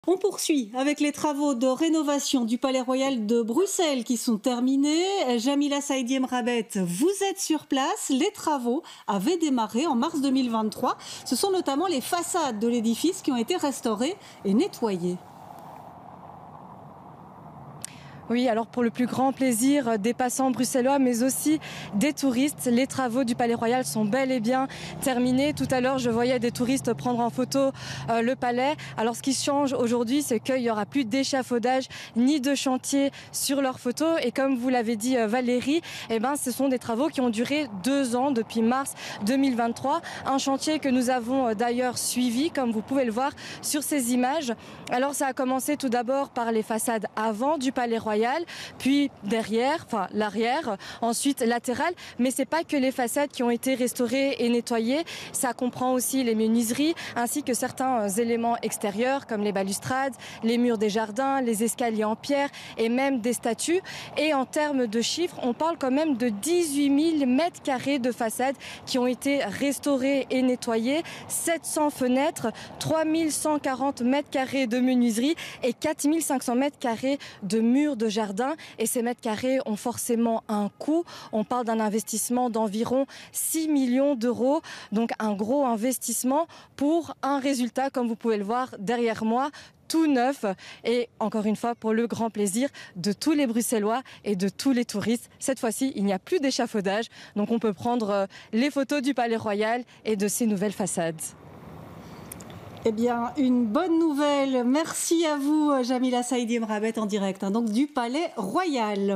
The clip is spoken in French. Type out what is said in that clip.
On poursuit avec les travaux de rénovation du Palais Royal de Bruxelles qui sont terminés. Jamila Saïdi Emrabet, vous êtes sur place. Les travaux avaient démarré en mars 2023. Ce sont notamment les façades de l'édifice qui ont été restaurées et nettoyées. Oui, alors pour le plus grand plaisir des passants bruxellois, mais aussi des touristes, les travaux du Palais Royal sont bel et bien terminés. Tout à l'heure, je voyais des touristes prendre en photo le palais. Alors ce qui change aujourd'hui, c'est qu'il n'y aura plus d'échafaudage ni de chantier sur leurs photos. Et comme vous l'avez dit Valérie, ce sont des travaux qui ont duré 2 ans depuis mars 2023. Un chantier que nous avons d'ailleurs suivi, comme vous pouvez le voir sur ces images. Alors ça a commencé tout d'abord par les façades avant du Palais Royal, puis derrière, enfin l'arrière, ensuite latéral. Mais c'est pas que les façades qui ont été restaurées et nettoyées, ça comprend aussi les menuiseries ainsi que certains éléments extérieurs comme les balustrades, les murs des jardins, les escaliers en pierre et même des statues. Et en termes de chiffres, on parle quand même de 18 000 mètres carrés de façades qui ont été restaurées et nettoyées, 700 fenêtres, 3 140 mètres carrés de menuiserie et 4 500 mètres carrés de murs de jardin. Et ces mètres carrés ont forcément un coût. On parle d'un investissement d'environ 6 millions d'euros. Donc un gros investissement pour un résultat, comme vous pouvez le voir derrière moi, tout neuf. Et encore une fois, pour le grand plaisir de tous les Bruxellois et de tous les touristes. Cette fois-ci, il n'y a plus d'échafaudage. Donc on peut prendre les photos du Palais Royal et de ses nouvelles façades. Eh bien, une bonne nouvelle. Merci à vous, Jamila Saïdi Emrabet, en direct donc du Palais Royal.